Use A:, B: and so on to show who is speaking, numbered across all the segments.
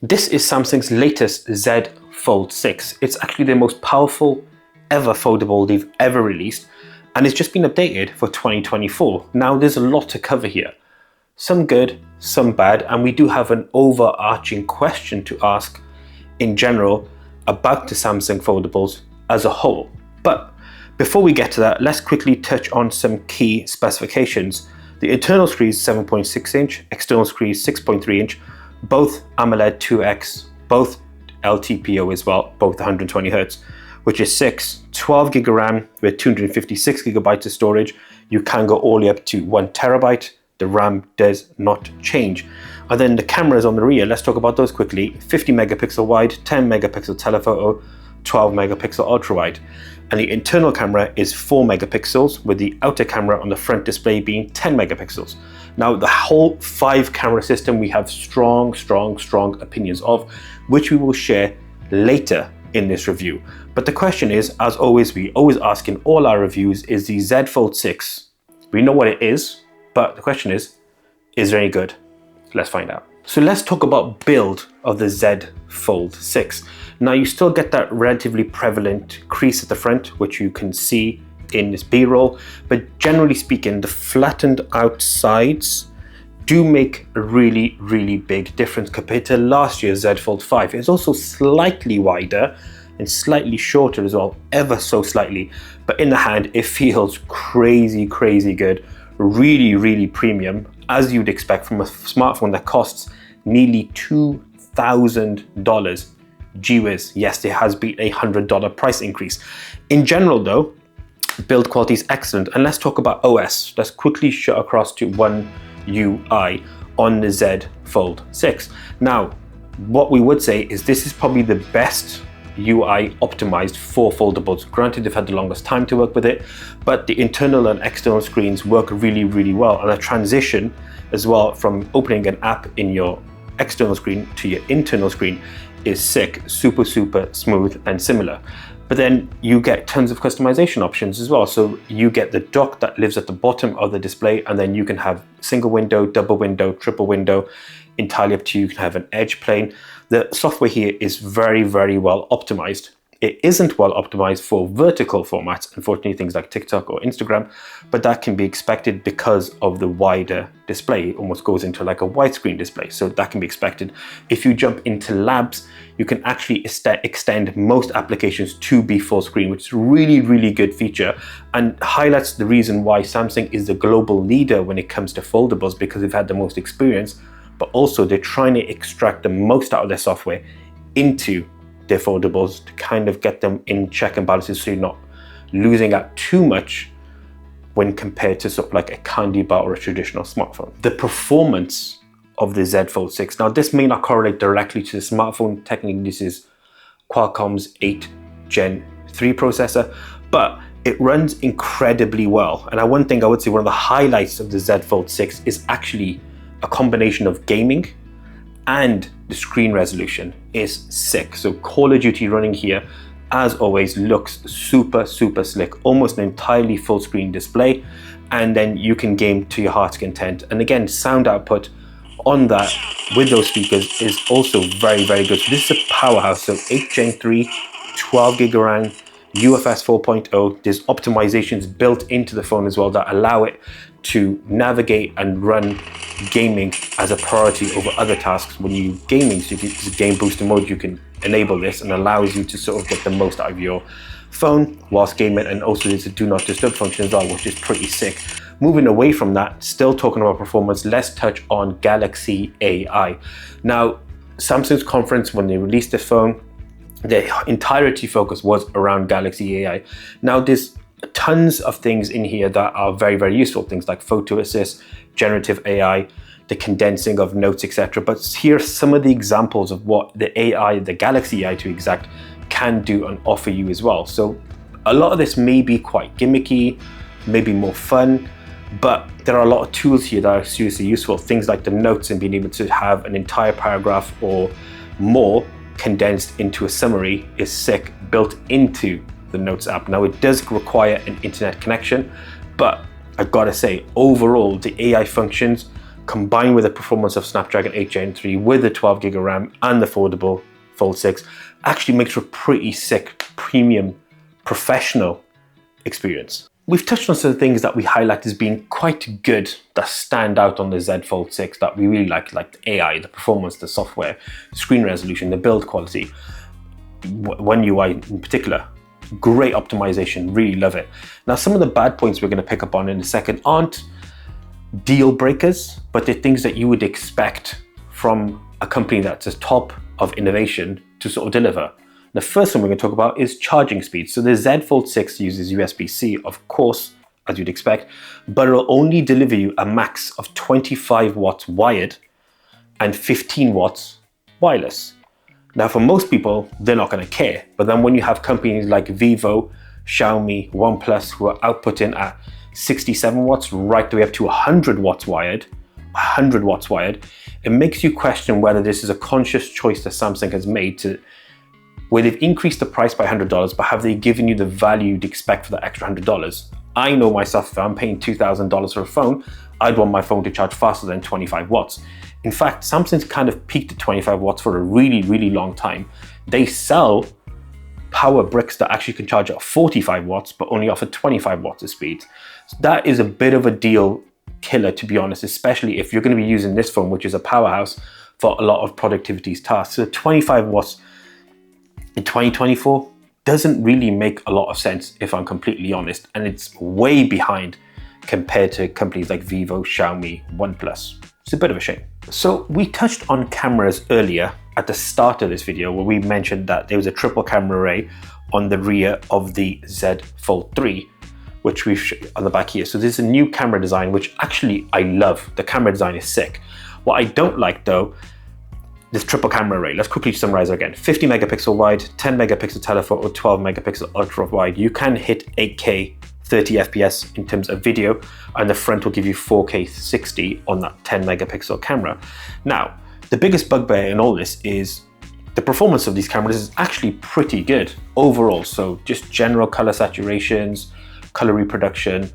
A: This is Samsung's latest Z Fold 6. It's actually the most powerful ever foldable they've ever released, and it's just been updated for 2024. Now there's a lot to cover here. Some good, some bad, and we do have an overarching question to ask in general about the Samsung foldables as a whole. But before we get to that, let's quickly touch on some key specifications. The internal screen is 7.6 inch, external screen is 6.3 inch, both AMOLED 2X, both LTPO as well, both 120 Hz, which is 12 gig of RAM with 256 gigabytes of storage. You can go all the way up to 1 terabyte. The RAM does not change. And then the cameras on the rear, let's talk about those quickly. 50 megapixel wide, 10 megapixel telephoto, 12 megapixel ultra wide. And the internal camera is 4 megapixels with the outer camera on the front display being 10 megapixels. Now the whole 5 camera system we have strong opinions of, which we will share later in this review. But the question is, as always, we always ask in all our reviews, is the Z Fold 6, we know what it is, but the question is there any good? Let's find out. So let's talk about build of the Z Fold 6. Now you still get that relatively prevalent crease at the front, which you can see in this B-roll, but generally speaking, the flattened out sides do make a really big difference compared to last year's Z Fold 5. It's also slightly wider and slightly shorter as well, ever so slightly, but in the hand it feels crazy good, really premium, as you'd expect from a smartphone that costs nearly $2,000. Gee whiz, yes, there has been a $100 price increase. In general though, build quality is excellent. And let's talk about OS. Let's quickly shut across to One UI on the Z Fold 6. Now, what we would say is this is probably the best UI optimized for foldables. Granted, they've had the longest time to work with it, but the internal and external screens work really well. And the transition as well from opening an app in your external screen to your internal screen is sick, super smooth and similar. But then you get tons of customization options as well. So you get the dock that lives at the bottom of the display, and then you can have single window, double window, triple window, entirely up to you. You can have an edge plane. The software here is very well optimized. It isn't well optimized for vertical formats, unfortunately, things like TikTok or Instagram, but that can be expected because of the wider display. It almost goes into like a widescreen display, so that can be expected. If you jump into labs, you can actually extend most applications to be full screen, which is a really good feature and highlights the reason why Samsung is the global leader when it comes to foldables, because they've had the most experience, but also they're trying to extract the most out of their software into their foldables to kind of get them in check and balances, so you're not losing out too much when compared to sort of like a candy bar or a traditional smartphone. The performance of the Z Fold 6. Now this may not correlate directly to the smartphone. Technically this is Qualcomm's 8 Gen 3 processor, but it runs incredibly well. And one thing I would say, one of the highlights of the Z Fold 6 is actually a combination of gaming and the screen resolution is sick. So Call of Duty running here, as always, looks super slick, almost an entirely full screen display, and then you can game to your heart's content. And again, sound output on that with those speakers is also very good. So this is a powerhouse. So 8 Gen 3, 12 gig of RAM, UFS 4.0. There's optimizations built into the phone as well that allow it to navigate and run gaming as a priority over other tasks. When you gaming, so you can use game booster mode, you can enable this and allows you to sort of get the most out of your phone whilst gaming, and also there's a do not disturb function as well, which is pretty sick. Moving away from that, still talking about performance, let's touch on Galaxy AI. Now, Samsung's conference, when they released the phone, the entirety focus was around Galaxy AI. Now there's tons of things in here that are very useful, things like photo assist, generative AI, the condensing of notes, etc. But here are some of the examples of what the AI, the Galaxy AI to exact, can do and offer you as well. So a lot of this may be quite gimmicky, maybe more fun, but there are a lot of tools here that are seriously useful. Things like the notes and being able to have an entire paragraph or more condensed into a summary is sick, built into the Notes app. Now it does require an internet connection, but I've got to say, overall, the AI functions combined with the performance of Snapdragon 8 Gen 3 with the 12GB of RAM and the foldable Fold 6, actually makes for a pretty sick, premium, professional experience. We've touched on some things that we highlight as being quite good that stand out on the Z Fold 6 that we really like the AI, the performance, the software, screen resolution, the build quality, One UI in particular. Great optimization, really love it. Now, some of the bad points we're going to pick up on in a second aren't deal breakers, but they're things that you would expect from a company that's a top of innovation to sort of deliver. The first one we're going to talk about is charging speed. So the Z Fold 6 uses USB-C, of course, as you'd expect, but it'll only deliver you a max of 25 watts wired and 15 watts wireless. Now, for most people, they're not going to care. But then when you have companies like Vivo, Xiaomi, OnePlus, who are outputting at 67 watts right the way up to 100 watts wired, it makes you question whether this is a conscious choice that Samsung has made to, where they've increased the price by $100, but have they given you the value you'd expect for that extra $100? I know myself, if I'm paying $2,000 for a phone, I'd want my phone to charge faster than 25 watts. In fact, Samsung's kind of peaked at 25 watts for a really, really long time. They sell power bricks that actually can charge at 45 watts, but only offer 25 watts of speed. So that is a bit of a deal killer, to be honest, especially if you're going to be using this phone, which is a powerhouse for a lot of productivity tasks. So 25 watts in 2024 doesn't really make a lot of sense, if I'm completely honest, and it's way behind compared to companies like Vivo, Xiaomi, OnePlus. It's a bit of a shame. So we touched on cameras earlier at the start of this video, where we mentioned that there was a triple camera array on the rear of the Z Fold 3, which we've on the back here. So there's a new camera design, which actually I love. The camera design is sick. What I don't like though, this triple camera array. Let's quickly summarize it again. 50 megapixel wide, 10 megapixel telephoto, 12 megapixel ultra wide. You can hit 8K 30 FPS in terms of video, and the front will give you 4K 60 on that 10 megapixel camera. Now, the biggest bugbear in all this is the performance of these cameras is actually pretty good overall. So just general color saturations, color reproduction,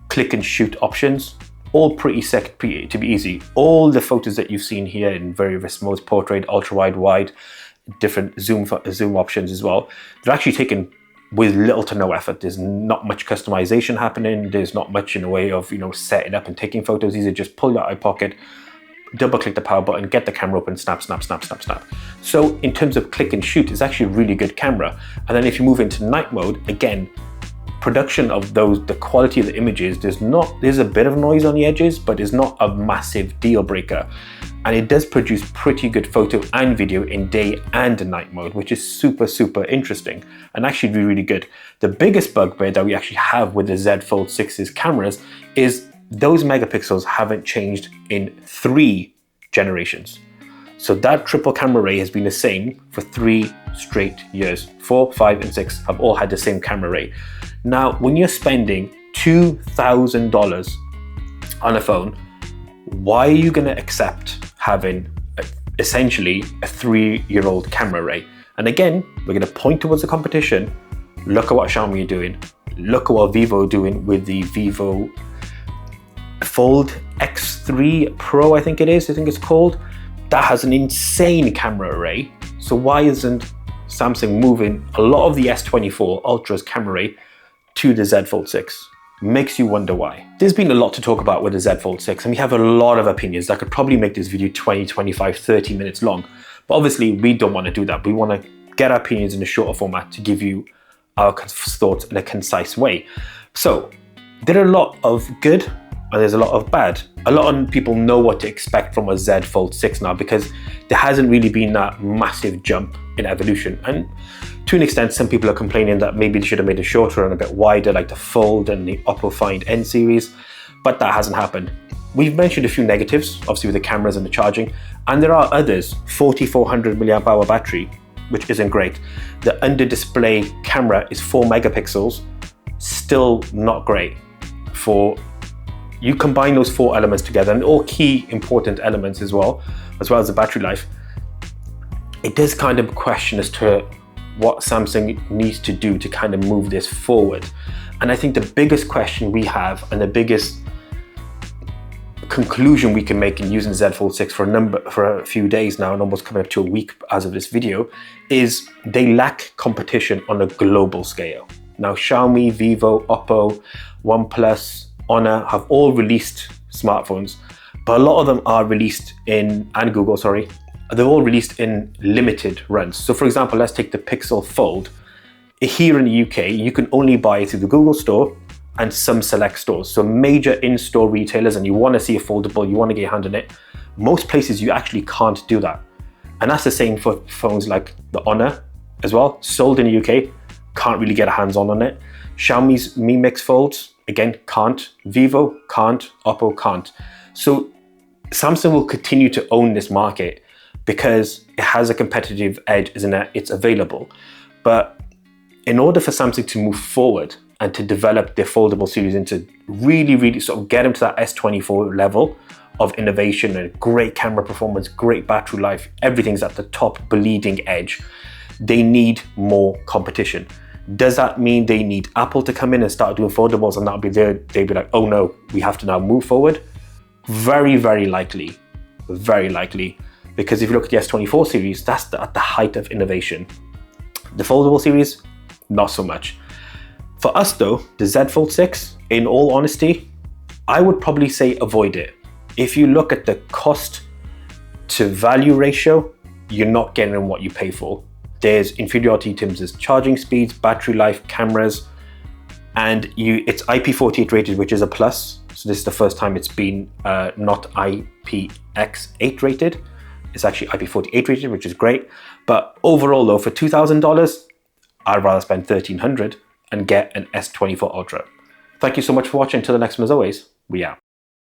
A: click and shoot options, all pretty sick, to be easy. All the photos that you've seen here in various modes, portrait, ultra wide, wide, different zoom options as well, they're actually taken with little to no effort. There's not much customization happening. There's not much in the way of, setting up and taking photos. These are just pull your eye pocket, double click the power button, get the camera open, snap, snap, snap, snap, snap. So in terms of click and shoot, it's actually a really good camera. And then if you move into night mode, again, production of the quality of the images, there's a bit of noise on the edges, but it's not a massive deal breaker. And it does produce pretty good photo and video in day and night mode, which is super, super interesting and actually really good. The biggest bugbear that we actually have with the Z Fold 6's cameras is those megapixels haven't changed in 3 generations. So that triple camera array has been the same for 3 straight years. 4, 5, and 6 have all had the same camera array. Now, when you're spending $2,000 on a phone, why are you going to accept having essentially a 3-year-old camera array? And again, we're going to point towards the competition. Look at what Xiaomi are doing. Look at what Vivo are doing with the Vivo Fold X3 Pro, I think it's called. That has an insane camera array. So why isn't Samsung moving a lot of the S24 Ultra's camera array to the Z Fold 6? Makes you wonder why. There's been a lot to talk about with the Z Fold 6, and we have a lot of opinions that could probably make this video 20, 25, 30 minutes long. But obviously we don't want to do that. We want to get our opinions in a shorter format to give you our thoughts in a concise way. So there are a lot of good and there's a lot of bad. A lot of people know what to expect from a Z Fold 6 now, because there hasn't really been that massive jump in evolution. And to an extent, some people are complaining that maybe they should have made it shorter and a bit wider, like the Fold and the Oppo Find N series, but that hasn't happened. We've mentioned a few negatives, obviously with the cameras and the charging, and there are others. 4400 milliamp hour battery, which isn't great. The under display camera is 4 megapixels, still not great. You combine those 4 elements together, and all key important elements as well as the battery life, it does kind of question as to what Samsung needs to do to kind of move this forward. And I think the biggest question we have, and the biggest conclusion we can make in using Z Fold 6 for a few days now, and almost coming up to a week as of this video, is they lack competition on a global scale. Now, Xiaomi, Vivo, Oppo, OnePlus, Honor have all released smartphones, but a lot of them are released in, and Google, sorry, they're all released in limited runs. So for example, let's take the Pixel Fold. Here in the UK, you can only buy it through the Google Store and some select stores. So major in-store retailers, and you want to see a foldable, you want to get your hand on it, most places you actually can't do that. And that's the same for phones like the Honor as well, sold in the UK, can't really get a hands-on on it. Xiaomi's Mi Mix Folds, again, can't. Vivo, can't. Oppo, can't. So Samsung will continue to own this market because it has a competitive edge, isn't it? It's available. But in order for Samsung to move forward and to develop their foldable series into really sort of get them to that S24 level of innovation and great camera performance, great battery life, everything's at the top bleeding edge, they need more competition. Does that mean they need Apple to come in and start doing foldables and that'll be there? They'd be like, oh no, we have to now move forward? Very likely, because if you look at the S24 series, that's at the height of innovation. The foldable series, not so much. For us though, the Z Fold 6, in all honesty, I would probably say avoid it. If you look at the cost to value ratio, you're not getting what you pay for. There's inferiority in terms of charging speeds, battery life, cameras, and it's IP48 rated, which is a plus. So this is the first time it's been not IPX8 rated. It's actually IP48 rated, which is great. But overall though, for $2,000, I'd rather spend $1,300 and get an S24 Ultra. Thank you so much for watching. Until the next one, as always, we out.